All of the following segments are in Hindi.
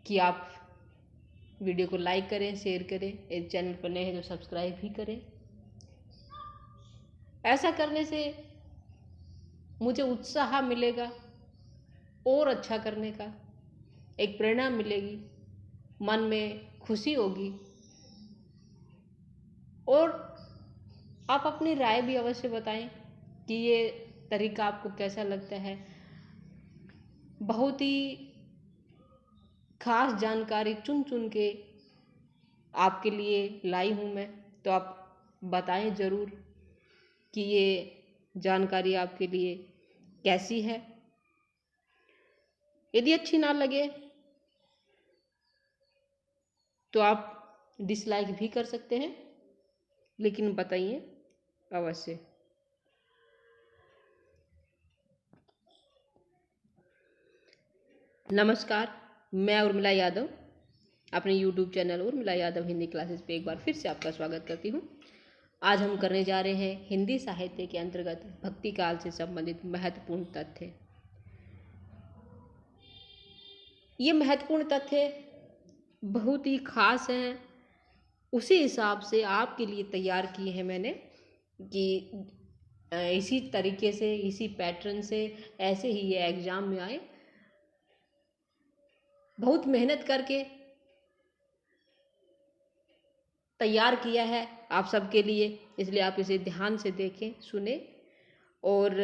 कि आप वीडियो को लाइक करें, शेयर करें, इस चैनल पर नए हैं तो सब्सक्राइब भी करें। ऐसा करने से मुझे उत्साह मिलेगा और अच्छा करने का, एक प्रेरणा मिलेगी, मन में खुशी होगी। और आप अपनी राय भी अवश्य बताएं कि ये तरीका आपको कैसा लगता है। बहुत ही खास जानकारी चुन चुन के आपके लिए लाई हूँ मैं, तो आप बताएं ज़रूर कि ये जानकारी आपके लिए कैसी है। यदि अच्छी ना लगे तो आप डिसलाइक भी कर सकते हैं, लेकिन बताइए अवश्य। नमस्कार, मैं उर्मिला यादव अपने YouTube channel Urmila Yadav Hindi classes पे एक बार फिर से आपका स्वागत करती हूँ। आज हम करने जा रहे हैं हिंदी साहित्य के अंतर्गत भक्ति काल से संबंधित महत्वपूर्ण तथ्य। ये महत्वपूर्ण तथ्य बहुत ही खास हैं, उसी हिसाब से आपके लिए तैयार किए हैं मैंने कि इसी तरीके से, इसी पैटर्न से ऐसे ही ये एग्ज़ाम में आए। बहुत मेहनत करके तैयार किया है आप सबके लिए, इसलिए आप इसे ध्यान से देखें, सुने और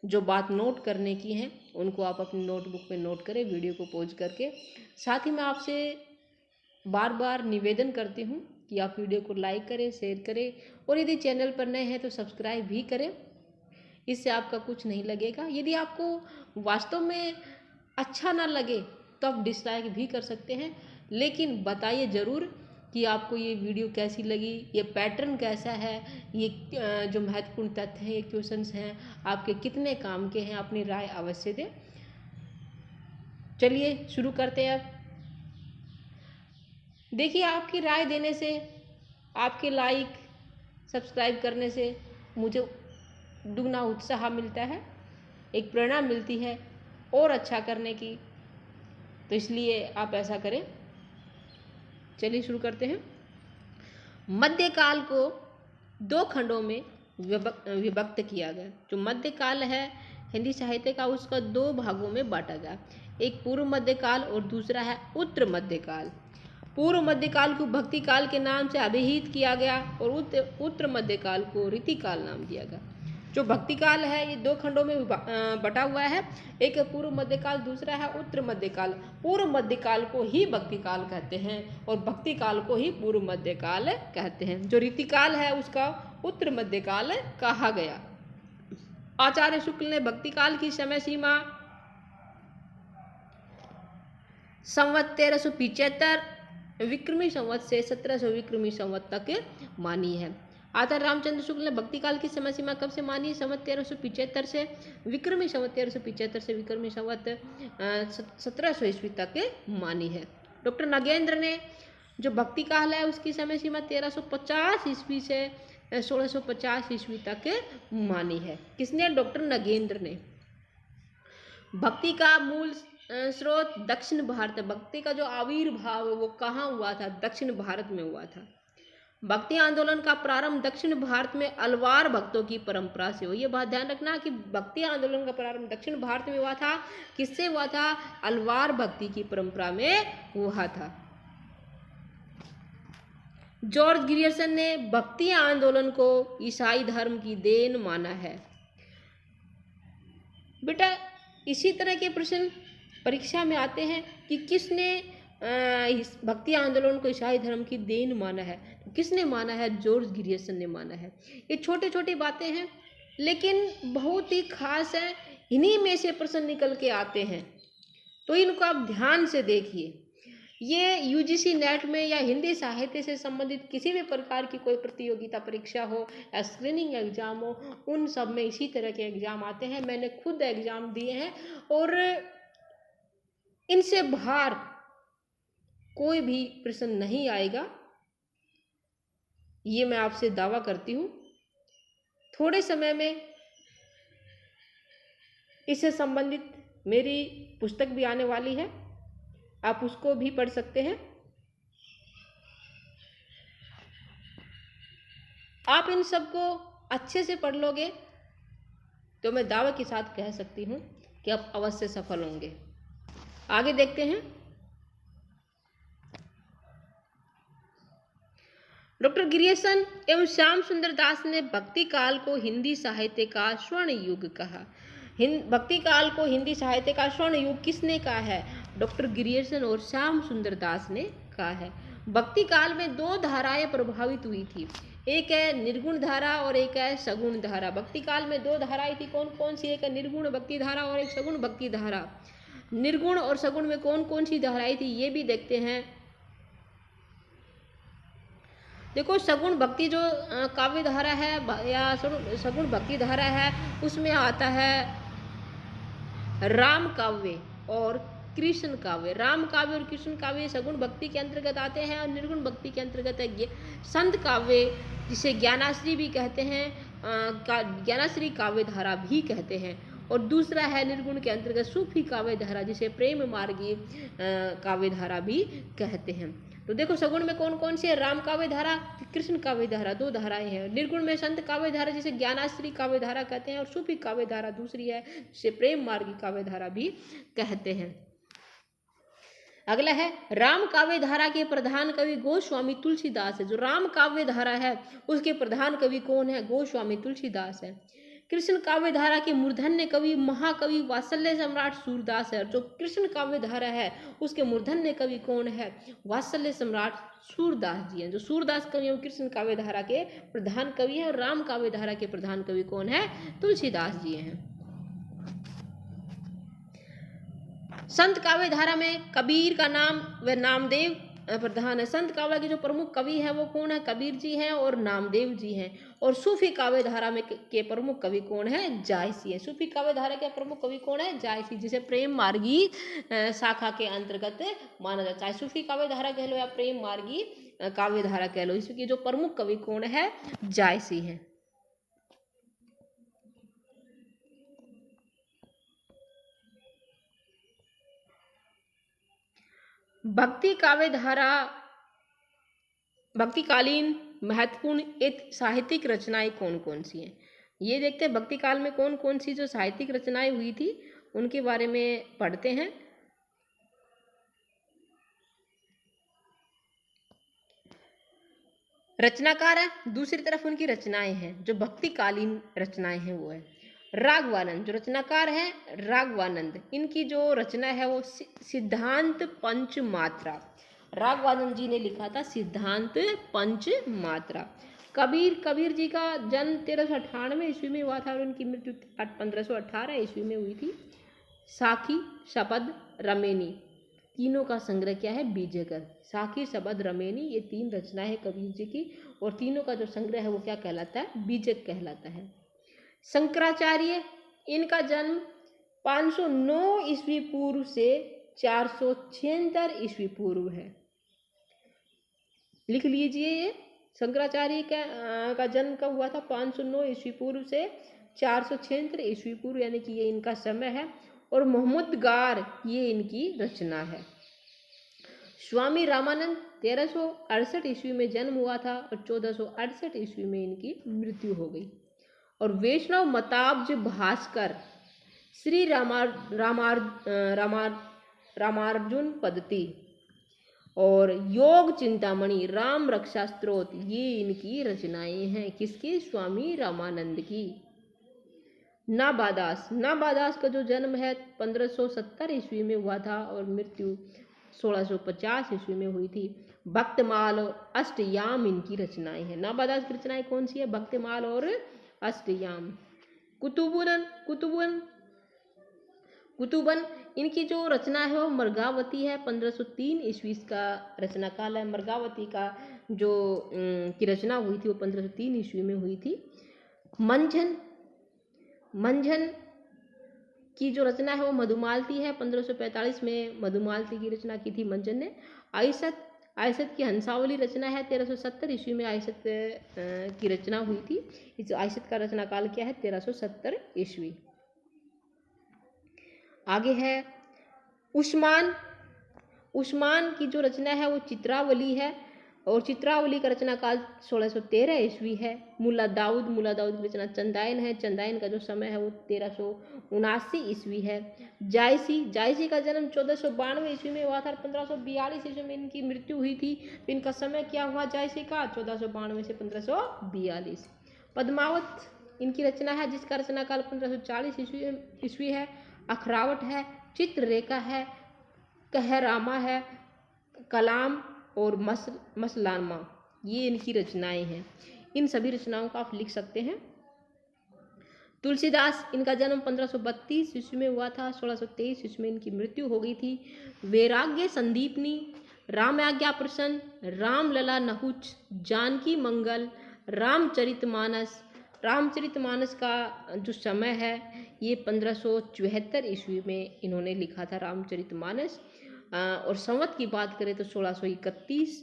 जो बात नोट करने की हैं उनको आप अपनी नोटबुक में नोट करें वीडियो को पॉज करके। साथ ही मैं आपसे बार बार निवेदन करती हूँ कि आप वीडियो को लाइक करें, शेयर करें और यदि चैनल पर नए हैं तो सब्सक्राइब भी करें। इससे आपका कुछ नहीं लगेगा। यदि आपको वास्तव में अच्छा ना लगे तो आप डिसलाइक भी कर सकते हैं, लेकिन बताइए ज़रूर कि आपको ये वीडियो कैसी लगी, ये पैटर्न कैसा है, ये जो महत्वपूर्ण तथ्य हैं, ये क्वेश्चंस हैं, आपके कितने काम के हैं। अपनी राय अवश्य दें। चलिए शुरू करते हैं अब। देखिए, आपकी राय देने से, आपके लाइक सब्सक्राइब करने से मुझे दुगना उत्साह मिलता है, एक प्रेरणा मिलती है और अच्छा करने की, तो इसलिए आप ऐसा करें। चलिए शुरू करते हैं। मध्यकाल को दो खंडों में विभक्त किया गया। जो मध्यकाल है हिंदी साहित्य का, उसका दो भागों में बांटा गया। एक पूर्व मध्यकाल और दूसरा है उत्तर मध्यकाल। पूर्व मध्यकाल को भक्ति काल के नाम से अभिहित किया गया और उत्तर मध्यकाल को रीतिकाल नाम दिया गया। जो भक्ति काल है ये दो खंडों में बटा हुआ है, एक पूर्व मध्यकाल, दूसरा है उत्तर मध्यकाल। पूर्व मध्यकाल को ही भक्ति काल कहते हैं और भक्ति काल को ही पूर्व मध्यकाल कहते हैं। जो रीतिकाल है उसका उत्तर मध्यकाल कहा गया। आचार्य शुक्ल ने भक्ति काल की समय सीमा संवत 1375 विक्रमी संवत से 1700 विक्रमी संवत तक मानी है। आचार्य रामचंद्र शुक्ल ने भक्ति काल की समय सीमा कब से मानी? संवत 1375 से विक्रमी संवत 1375 से विक्रमी संवत 1700 ईस्वी तक मानी है। डॉक्टर नगेंद्र ने जो भक्ति काल है उसकी समय सीमा 1350 ईस्वी से 1650 ईस्वी तक मानी है। किसने? डॉक्टर नगेंद्र ने। भक्ति का मूल स्रोत दक्षिण भारत है। भक्ति का जो आविर्भाव है वो कहाँ हुआ था? दक्षिण भारत में हुआ था। भक्ति आंदोलन का प्रारंभ दक्षिण भारत में अलवार भक्तों की परंपरा से हुई। ये बात ध्यान रखना कि भक्ति आंदोलन का प्रारंभ दक्षिण भारत में हुआ था। किससे हुआ था? अलवार भक्ति की परंपरा में हुआ था। जॉर्ज ग्रियर्सन ने भक्ति आंदोलन को ईसाई धर्म की देन माना है। बेटा, इसी तरह के प्रश्न परीक्षा में आते हैं कि किसने भक्ति आंदोलन को ईसाई धर्म की देन माना है। किसने माना है? जॉर्ज ग्रियर्सन ने माना है। ये छोटी छोटी बातें हैं लेकिन बहुत ही खास हैं, इन्हीं में से प्रश्न निकल के आते हैं, तो इनको आप ध्यान से देखिए। ये यूजीसी नेट में या हिंदी साहित्य से संबंधित किसी भी प्रकार की कोई प्रतियोगिता परीक्षा हो या स्क्रीनिंग एग्जाम हो, उन सब में इसी तरह के एग्जाम आते हैं। मैंने खुद एग्जाम दिए हैं और इनसे बाहर कोई भी प्रश्न नहीं आएगा, ये मैं आपसे दावा करती हूँ। थोड़े समय में इससे संबंधित मेरी पुस्तक भी आने वाली है, आप उसको भी पढ़ सकते हैं। आप इन सबको अच्छे से पढ़ लोगे तो मैं दावे के साथ कह सकती हूँ कि आप अवश्य सफल होंगे। आगे देखते हैं। डॉक्टर गिरियसन एवं श्याम सुंदर दास ने भक्ति काल को हिंदी साहित्य का स्वर्ण युग कहा। भक्ति काल को हिंदी साहित्य का स्वर्ण युग किसने कहा है? डॉक्टर गिरियसन और श्याम सुंदर दास ने कहा है। भक्ति काल में दो धाराएं प्रभावित हुई थी, एक है निर्गुण धारा और एक है सगुण धारा। भक्ति काल में दो धाराएं थी, कौन कौन सी? एक है निर्गुण भक्ति धारा और एक सगुण भक्ति धारा। निर्गुण और सगुण में कौन कौन सी धाराएं थी ये भी देखते हैं। देखो, सगुण भक्ति जो काव्य धारा है या सगुण भक्ति धारा है उसमें आता है राम काव्य और कृष्ण काव्य। राम काव्य और कृष्ण काव्य सगुण भक्ति के अंतर्गत आते हैं और निर्गुण भक्ति के अंतर्गत है संत काव्य, जिसे ज्ञानाश्री भी कहते हैं, ज्ञानाश्री काव्य धारा भी कहते हैं। और दूसरा है निर्गुण के अंतर्गत सूफी काव्य धारा, जिसे प्रेम मार्गी काव्य धारा भी कहते हैं। तो देखो, सगुण में कौन कौन सी है? राम काव्य धारा, कृष्ण काव्य धारा, दो धाराएं हैं। निर्गुण में संत काव्य धारा, जिसे ज्ञानाश्री काव्य धारा कहते हैं, और सूफी काव्य धारा दूसरी है, जिसे प्रेम मार्गी काव्य धारा भी कहते हैं। अगला है राम काव्य धारा के प्रधान कवि गोस्वामी तुलसीदास है। जो राम काव्य धारा है उसके प्रधान कवि कौन है? गोस्वामी तुलसीदास है। कृष्ण काव्य धारा के मूर्धन्य कवि महाकवि वात्सल्य सम्राट सूरदास है। और जो कृष्ण काव्य धारा है उसके मूर्धन्य कवि कौन है? वात्सल्य सम्राट सूरदास जी हैं। जो सूरदास कवि हैं कृष्ण काव्य धारा के प्रधान कवि हैं, और राम काव्य धारा के प्रधान कवि कौन है? तुलसीदास जी हैं। संत काव्य धारा में कबीर का नाम व नामदेव प्रधान है। संत काव्य के जो प्रमुख कवि हैं वो कौन है? कबीर जी हैं और नामदेव जी हैं। और सूफी काव्य धारा में के प्रमुख कवि कौन है? जायसी है। सूफी काव्य धारा के प्रमुख कवि कौन है? जायसी, जिसे प्रेम मार्गी शाखा के अंतर्गत माना जाता है। सूफी काव्य धारा कह लो या प्रेम मार्गी काव्य धारा कह लो, इसके जो प्रमुख कवि कौन है? जायसी है। भक्ति काव्य धारा भक्तिकालीन महत्वपूर्ण साहित्यिक रचनाएं कौन कौन सी हैं ये देखते हैं। भक्ति काल में कौन कौन सी जो साहित्यिक रचनाएं हुई थी उनके बारे में पढ़ते हैं। रचनाकार है, दूसरी तरफ उनकी रचनाएं हैं। जो भक्तिकालीन रचनाएं हैं वो है राघवानंद। जो रचनाकार है राघवानंद, इनकी जो रचना है वो सिद्धांत पंच मात्रा। राघवानंद जी ने लिखा था सिद्धांत पंच मात्रा। कबीर जी का जन्म 1398 ईस्वी में हुआ था और उनकी मृत्यु 1518 ईस्वी में हुई थी। साखी, शपथ, रमेनी, तीनों का संग्रह क्या है? बीजकर। साखी, शपथ, रमेनी, ये तीन रचनाएं हैं कबीर जी की, और तीनों का जो संग्रह है वो क्या कहलाता है? बीजक कहलाता है। शंकराचार्य, इनका जन्म 509 ईस्वी पूर्व से 476 ईस्वी पूर्व है। लिख लीजिए, ये शंकराचार्य का जन्म कब हुआ था? 509 ईस्वी पूर्व से 476 ईस्वी पूर्व, यानी कि ये इनका समय है। और मोहम्मद गार, ये इनकी रचना है। स्वामी रामानंद 1368 ईस्वी में जन्म हुआ था और 1468 ईस्वी में इनकी मृत्यु हो गई। और वैष्णव मताब्ज भास्कर, श्री रामार्जुन पद्धति और योग चिंतामणि, राम रक्षा स्त्रोत, ये इनकी रचनाएं हैं। किसकी? स्वामी रामानंद की। नाबादास का जो जन्म है 1570 ईस्वी में हुआ था और मृत्यु 1650 ईस्वी में हुई थी। भक्तमाल और अष्टयाम इनकी रचनाएं हैं। नाबादास की रचनाएं कौन सी है? भक्तमाल और अष्टयाम। कुतुबन, इनकी जो रचना है वो मर्गावती है। 1503 ईस्वी का रचना काल है। मर्गावती का जो की रचना हुई थी वो 1503 ईस्वी में हुई थी। मंझन की जो रचना है वो मधुमालती है। 1545 में मधुमालती की रचना की थी मंझन ने। आयसत की हंसावली रचना है। 1370 ईस्वी में आयसत की रचना हुई थी। इस आयसत का रचना काल क्या है? 1370 ईस्वी। आगे है उस्मान की जो रचना है वो चित्रावली है और चित्रावली का रचना काल 1613 ईस्वी है। मुल्ला दाऊद की रचना चंदाइन है। चंदाइन का जो समय है वो 1379 ईस्वी है। जायसी का जन्म 1492 ईस्वी में हुआ था और 1542 ईस्वी में इनकी मृत्यु हुई थी। तो इनका समय क्या हुआ जायसी का? 1492 से 1542। पद्मावत इनकी रचना है जिसका रचना काल 1540 ईस्वी है। अखरावट है, चित्ररेखा है, कहरामा है, कलाम और मसलामा, ये इनकी रचनाएं हैं। इन सभी रचनाओं को आप लिख सकते हैं। तुलसीदास, इनका जन्म 1532 ईस्वी में हुआ था। 1623 ईस्वी में इनकी मृत्यु हो गई थी। वैराग्य संदीपनी, राम आज्ञा प्रसन्न, रामलला नहुच, जानकी मंगल, रामचरितमानस का जो समय है ये 1574 ईस्वी में इन्होंने लिखा था रामचरितमानस। और संवत की बात करें तो 1631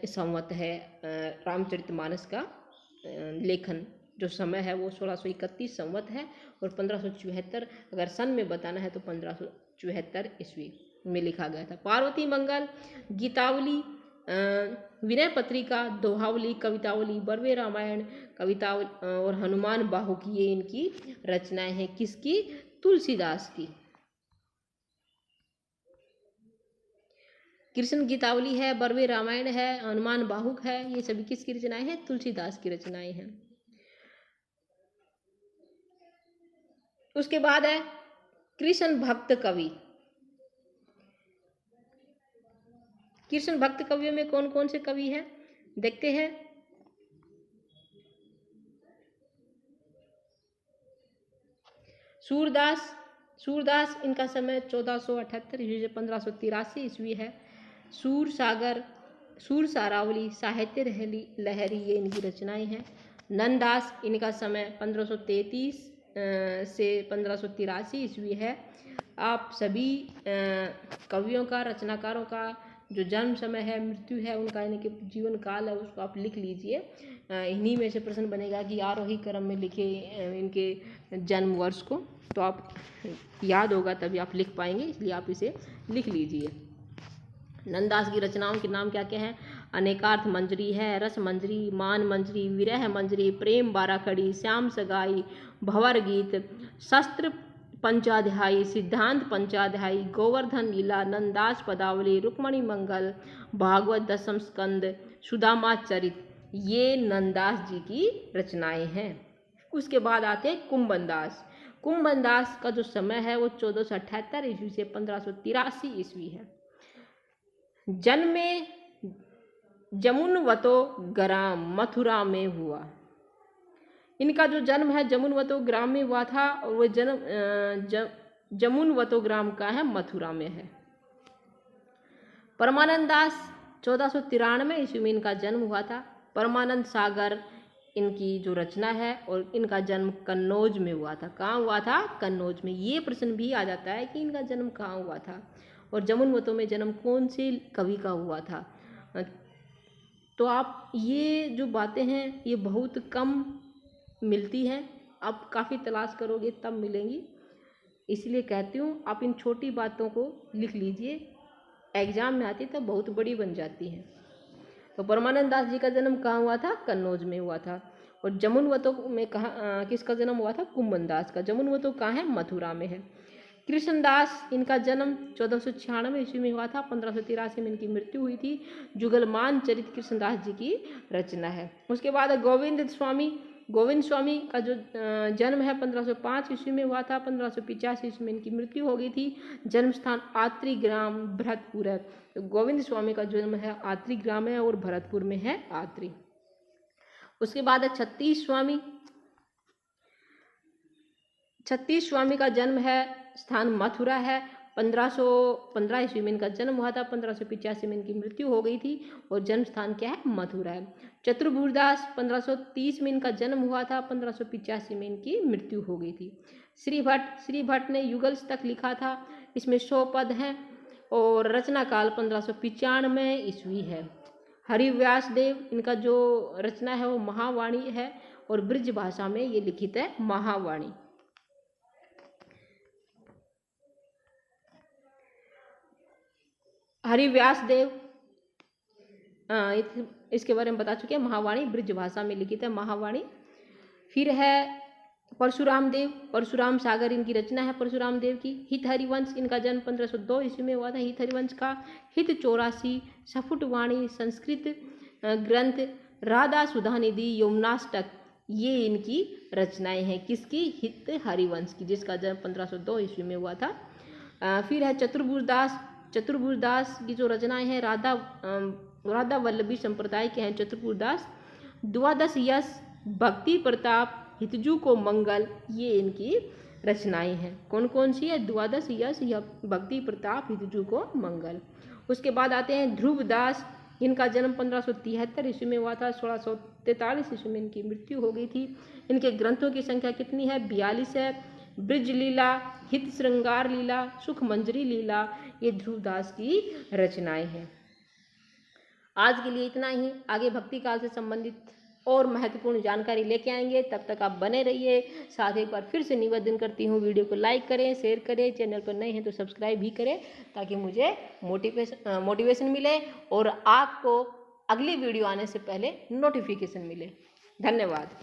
संवत है रामचरितमानस का लेखन जो समय है वो 1631 संवत है और 1574 अगर सन में बताना है तो 1574 ईस्वी में लिखा गया था। पार्वती मंगल, गीतावली, विनय पत्रिका, दोहावली, कवितावली, बरवे रामायण, कवितावली और हनुमान बाहु की ये इनकी रचनाएं हैं। किसकी? तुलसीदास की। कृष्ण गीतावली है, बरवे रामायण है, हनुमान बाहुक है, ये सभी किसकी रचनाएं हैं? तुलसीदास की रचनाएं हैं। उसके बाद है कृष्ण भक्त कवि। कृष्ण भक्त कवियों में कौन कौन से कवि हैं देखते हैं। सूरदास इनका समय 1478 ईस्वी से 1583 ईस्वी है। सूर सारावली, साहित्य लहरी ये इनकी रचनाएं हैं। नंददास, इनका समय 1533 से 1583 ईस्वी है। आप सभी कवियों का, रचनाकारों का जो जन्म समय है, मृत्यु है, उनका यानी कि जीवन काल है उसको आप लिख लीजिए। इन्हीं में से प्रश्न बनेगा कि आरोही क्रम में लिखे इनके जन्म वर्ष को, तो आप याद होगा तभी आप लिख पाएंगे, इसलिए आप इसे लिख लीजिए। नंददास की रचनाओं के नाम क्या क्या हैं? अनेकार्थ मंजरी है, रस मंजरी, मान मंजरी, विरह मंजरी, प्रेम बाराखड़ी, श्याम सगाई, भंवर गीत, शस्त्र पंचाध्यायी, सिद्धांत पंचाध्यायी, गोवर्धन लीला, नंददास पदावली, रुक्मणी मंगल, भागवत दशम स्कंद, सुदामा चरित, ये नंददास जी की रचनाएं हैं। उसके बाद आते हैं कुंभन दास का जो समय है वो 1478 ईस्वी से 1583 ईस्वी है। जन्मे जमुनवतो ग्राम मथुरा में हुआ। इनका जो जन्म है जमुनवतो ग्राम में हुआ था और वो जन्म जमुनवतो ग्राम का है, मथुरा में है। परमानंद दास 1493 ईस्वी में इनका जन्म हुआ था। परमानंद सागर इनकी जो रचना है और इनका जन्म कन्नौज में हुआ था। कहाँ हुआ था? कन्नौज में। ये प्रश्न भी आ जाता है कि इनका जन्म कहाँ हुआ था और जमुनवतो में जन्म कौन से कवि का हुआ था। तो आप ये जो बातें हैं ये बहुत कम मिलती हैं, आप काफ़ी तलाश करोगे तब मिलेंगी, इसलिए कहती हूँ आप इन छोटी बातों को लिख लीजिए, एग्जाम में आती तब बहुत बड़ी बन जाती हैं। तो परमानंद दास जी का जन्म कहाँ हुआ था? कन्नौज में हुआ था। और जमुनवतो में कहाँ किसका जन्म हुआ था? कुंभन दास का। जमुनवतो कहाँ है? मथुरा में है। कृष्णदास, इनका जन्म 1496 ईस्वी में हुआ था। 1583 में इनकी मृत्यु हुई थी। जुगलमान चरित कृष्णदास जी की रचना है। उसके बाद गोविंद स्वामी का जो जन्म है 1505 ईस्वी में हुआ था। 1585 ईस्वी में इनकी मृत्यु हो गई थी। जन्म स्थान आत्री ग्राम भरतपुर है। तो गोविंद स्वामी का जन्म है आत्री ग्राम है और भरतपुर में है आत्री। उसके बाद है छत्तीस स्वामी का जन्म है स्थान मथुरा है। 1515 ईस्वी में इनका जन्म हुआ था। 1585 में इनकी मृत्यु हो गई थी और जन्म स्थान क्या है? मथुरा है। चतुर्भुजदास 1530 में इनका जन्म हुआ था। 1585 में इनकी मृत्यु हो गई थी। श्री भट्ट ने युगलस्तक लिखा था, इसमें 100 पद हैं और रचना काल 1595 ईस्वी है। हरिव्यास देव, इनका जो रचना है वो महावाणी है और ब्रज भाषा में ये लिखित है महावाणी। हरिव्यास देव, इसके बारे में बता चुके हैं। महावाणी ब्रज भाषा में लिखित है महावाणी। फिर है परशुराम देव, परशुराम सागर इनकी रचना है परशुराम देव की। हित हरिवंश, इनका जन्म 1502 ईस्वी में हुआ था। हित हरिवंश का हित 84, सफुट वाणी संस्कृत ग्रंथ, राधा सुधा निधि, यमुनाष्टक, ये इनकी रचनाएं हैं। किसकी? हित हरिवंश की, जिसका जन्म 1502 ईस्वी में हुआ था। फिर है चतुर्भुज दास, चतुर्भुज दास की जो रचनाएं हैं राधा वल्लभी संप्रदाय के हैं चतुर्भुज दास। द्वादश यश, भक्ति प्रताप, हितजू को मंगल, ये इनकी रचनाएं हैं। कौन कौन सी है? द्वादश यश, भक्ति प्रताप, हितजू को मंगल। उसके बाद आते हैं ध्रुव दास, इनका जन्म 1573 ईस्वी में हुआ था। 1643 ईस्वी में इनकी मृत्यु हो गई थी। इनके ग्रंथों की संख्या कितनी है? 42 है। ब्रज लीला, हित श्रृंगार लीला, सुख मंजरी लीला, ये ध्रुव दास की रचनाएं हैं। आज के लिए इतना ही। आगे भक्ति काल से संबंधित और महत्वपूर्ण जानकारी लेके आएंगे, तब तक आप बने रहिए। साथ एक बार फिर से निवेदन करती हूँ, वीडियो को लाइक करें, शेयर करें, चैनल पर नए हैं तो सब्सक्राइब भी करें, ताकि मुझे मोटिवेशन मिले और आपको अगली वीडियो आने से पहले नोटिफिकेशन मिले। धन्यवाद।